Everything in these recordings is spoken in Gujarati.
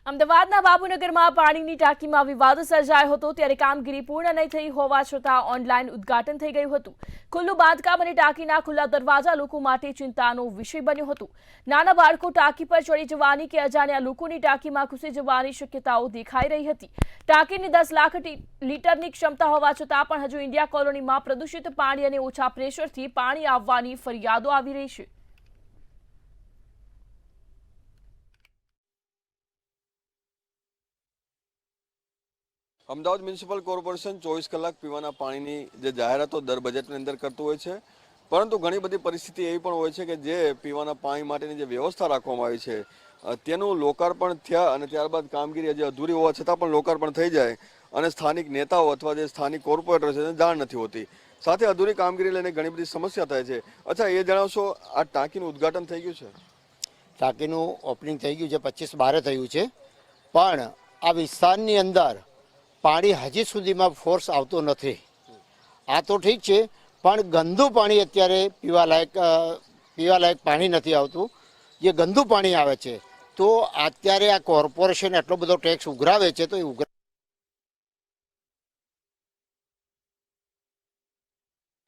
અમદાવાદના બાબુનગરમાં પાણીની ટાંકીમાં વિવાદ સર્જાયો હતો ત્યારે કામગીરી પૂર્ણ નહીં થઈ હોવા છતાં ઓનલાઈન ઉદ્ઘાટન થઈ ગયું હતું। ખુલ્લું બાંધકામ અને ટાંકીના ખુલ્લા દરવાજા લોકો માટે ચિંતાનો વિષય બન્યો હતો। નાના બાળકો ટાંકી પર ચડી જવાની કે અજાણ્યા લોકોની ટાંકીમાં ઘૂસી જવાની શક્યતાઓ દેખાઈ રહી હતી। ટાંકીની 10 લાખ લીટરની ક્ષમતા હોવા છતાં પણ હજુ ઇન્ડિયા કોલોનીમાં પ્રદૂષિત પાણી અને ઓછા પ્રેશરથી પાણી આવવાની ફરિયાદો આવી રહી છે। અમદાવાદ મ્યુનિસિપલ કોર્પોરેશન 24 કલાક પીવાના પાણીની જે જાહેરાતો દર બજેટની અંદર કરતું હોય છે, પરંતુ ઘણી બધી પરિસ્થિતિ એવી પણ હોય છે કે જે પીવાના પાણી માટેની જે વ્યવસ્થા રાખવામાં આવી છે તેનું લોકાર્પણ થયા અને ત્યારબાદ કામગીરી હજી અધૂરી હોવા છતાં પણ લોકાર્પણ થઈ જાય અને સ્થાનિક નેતાઓ અથવા જે સ્થાનિક કોર્પોરેટર છે તેને જાણ નથી હોતી। સાથે અધૂરી કામગીરી લઈને ઘણી બધી સમસ્યા થાય છે। અચ્છા, એ જણાવશો, આ ટાંકીનું ઉદ્ઘાટન થઈ ગયું છે? ટાંકીનું ઓપનિંગ થઈ ગયું છે, 25/12 થયું છે, પણ આ વિસ્તારની અંદર પાણી હજી સુધીમાં ફોર્સ આવતો નથી। આ તો ઠીક છે, પણ ગંદુ પાણી અત્યારે પીવાલાયક પાણી નથી આવતું। જે ગંદુ પાણી આવે છે તો અત્યારે આ કોર્પોરેશન એટલો બધો ટેક્સ ઉઘરાવે છે તો એ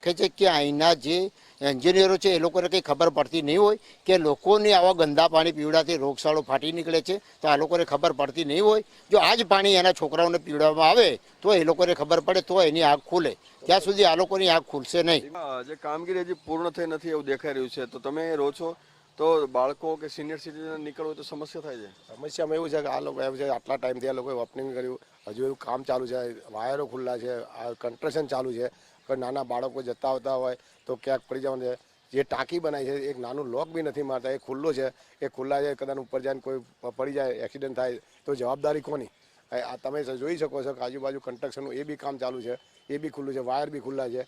છે કે અહીંના જે એન્જિનિયરો છે એ લોકોને કંઈ ખબર પડતી નહીં હોય કે લોકોને આવા ગંદા પાણી પીવડાથી રોગચાળો ફાટી નીકળે છે, તો આ લોકોને ખબર પડતી નહીં હોય। જો આ જ પાણી એના છોકરાઓને પીવડાવવામાં આવે તો એ લોકોને ખબર પડે તો એની આંખ ખુલે, ત્યાં સુધી આ લોકોની આંખ ખુલશે નહીં। જે કામગીરી હજી પૂર્ણ થઈ નથી એવું દેખાઈ રહ્યું છે, તો તમે રહો છો તો બાળકો કે સિનિયર સિટીઝન નીકળવું હોય તો સમસ્યા થાય છે? સમસ્યામાં એવું છે કે આ લોકો એમ છે આટલા ટાઈમથી આ લોકોએ ઓપનિંગ કર્યું, હજુ એવું કામ ચાલુ છે, વાયરો ખુલ્લા છે, આ કન્સ્ટ્રક્શન ચાલુ છે, કોઈ નાના બાળકો જતા આવતા હોય તો ક્યાંક પડી જવાનું છે। જે ટાંકી બનાવી છે એક નાનું લોક બી નથી મારતા, એ ખુલ્લો છે, એ ખુલ્લા છે, કદાચ ઉપર જાય કોઈ પડી જાય, એક્સિડન્ટ થાય તો જવાબદારી કોની? આ તમે જોઈ શકો છો કે આજુબાજુ કન્સ્ટ્રક્શનનું એ બી કામ ચાલુ છે, એ બી ખુલ્લું છે, વાયર બી ખુલ્લા છે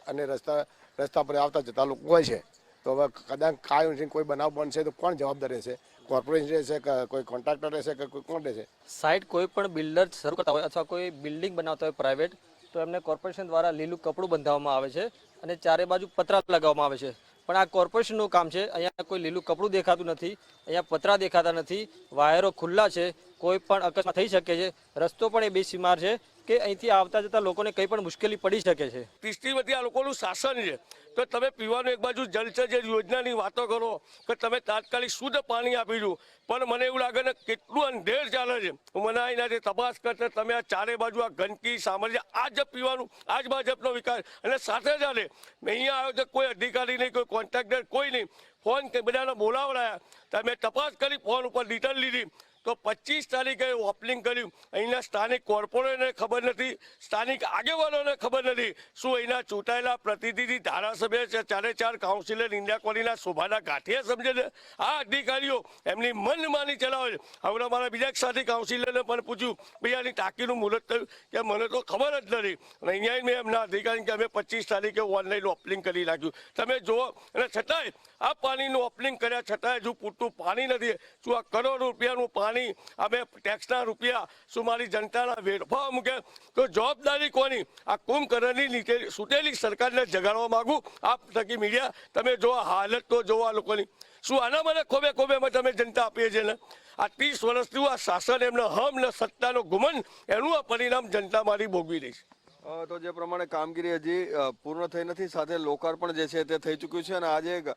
અને રસ્તા પર આવતા જતા લોકો હોય છે। તો હવે કદાચ કાંઈ કોઈ બનાવ બનશે તો કોણ જવાબદાર રહેશે? કોર્પોરેશન રહેશે કે કોઈ કોન્ટ્રાક્ટર રહેશે કે કોઈ કોણ રહેશે? સાઇટ કોઈ પણ બિલ્ડર શરૂ કરતા હોય અથવા કોઈ બિલ્ડિંગ બનાવતા હોય પ્રાઇવેટ, તો એમને કોર્પોરેશન દ્વારા લીલું કપડું બંધાવવામાં આવે છે અને ચારે બાજુ પતરા લગાવવામાં આવે છે। પણ આ કોર્પોરેશનનું કામ છે, અહીંયા કોઈ લીલું કપડું દેખાતું નથી, અહીંયા પતરા દેખાતા નથી, વાયરો ખુલ્લા છે, કોઈ પણ અકસ્માત થઈ શકે છે, રસ્તો પણ એ બેસીમાર છે કે અહીંથી આવતા જતા લોકોને કંઈ પણ મુશ્કેલી પડી શકે છે। ત્રીસથી આ લોકોનું શાસન છે, તો તમે પીવાનું એક બાજુ જલસે જે યોજનાની વાતો કરો કે તમે તાત્કાલિક શુદ્ધ પાણી આપી દો, પણ મને એવું લાગે ને કેટલું અંધેર ચાલે છે। મને અહીંના જે તપાસ કરતા તમે આ ચારે બાજુ આ ગંદકી સાંભળે, આ જ પીવાનું, આ જ ભાજપનો વિકાસ, અને સાથે ચાલે અહીંયા આવ્યો તો કોઈ અધિકારી નહીં, કોઈ કોન્ટ્રાક્ટર કોઈ નહીં, ફોન બધાને બોલાવડાયા, તમે તપાસ કરી, ફોન ઉપર ડિટેલ લીધી તો 25 તારીખે ઓપનિંગ કર્યું। અહીંના સ્થાનિક કોર્પોરેટરને ખબર નથી, સ્થાનિક આગેવાનોને ખબર નથી, શું અહીંના ચૂંટાયેલા પ્રતિનિધિ ધારાસભ્ય છે, 4 કાઉન્સિલર ઇન્ડિયા કોલોનીના શોભાના ગાંઠિયા સમજે છે? આ અધિકારીઓ એમની મનમાની ચલાવે છે। હવે મારા બીજા સાથી કાઉન્સિલરને પણ પૂછ્યું, ભાઈ આની ટાંકીનું મુહૂર્ત થયું કે મને તો ખબર જ નથી, અને અહીંયા મેં એમના અધિકારી કે અમે 25 તારીખે ઓનલાઈન ઓપનિંગ કરી નાખ્યું, તમે જુઓ, અને છતાંય આ પાણીનું ઓપનિંગ કર્યા છતાંય હજુ પૂરતું પાણી નથી। શું આ કરોડ રૂપિયાનું પાણી અમે ટેક્સના રૂપિયા શું મારી જનતાના વેડફાવા મૂકે તો જવાબદારી કોની? આ કુંભકર્ણની નીચે સુટેલી સરકારને જગાડવા માંગુ આપ થકી મીડિયા, તમે જો હાલત તો જોવા લોકોની, શું આના મને ખોબે તમે જનતા આપીએ છીએ ને? આ 30 વર્ષથી આ શાસન એમનો હમ ને સત્તાનો ગુમન, એનું આ પરિણામ જનતા મારી ભોગવી રહી છે। તો જે પ્રમાણે કામગીરી હજી પૂર્ણ થઈ નથી, સાથે લોકાર્પણ જે છે તે થઈ ચૂક્યું છે, અને આજે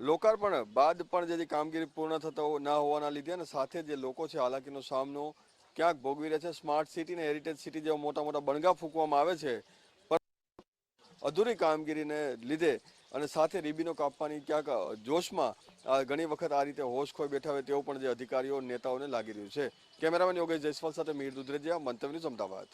લોકાર્પણ બાદ પણ જે કામગીરી પૂર્ણ થતા ના હોવાના લીધે અને સાથે જે લોકો છે હાલાકીનો સામનો ક્યાંક ભોગવી રહ્યા છે। સ્માર્ટ સિટી અને હેરિટેજ સિટી જેવા મોટા બણગા ફૂંકવામાં આવે છે, પણ અધૂરી કામગીરીને લીધે અને સાથે રીબીનો કાપવાની ક્યાંક જોશમાં ઘણી વખત આ રીતે હોશ ખોઈ બેઠા હોય તેવું પણ જે અધિકારીઓ નેતાઓને લાગી રહ્યું છે। કેમેરામેન યોગેશ જયસ્વાલ સાથે મીર દુધરેજિયા, મંતવ્ય ન્યૂઝ, અમદાવાદ।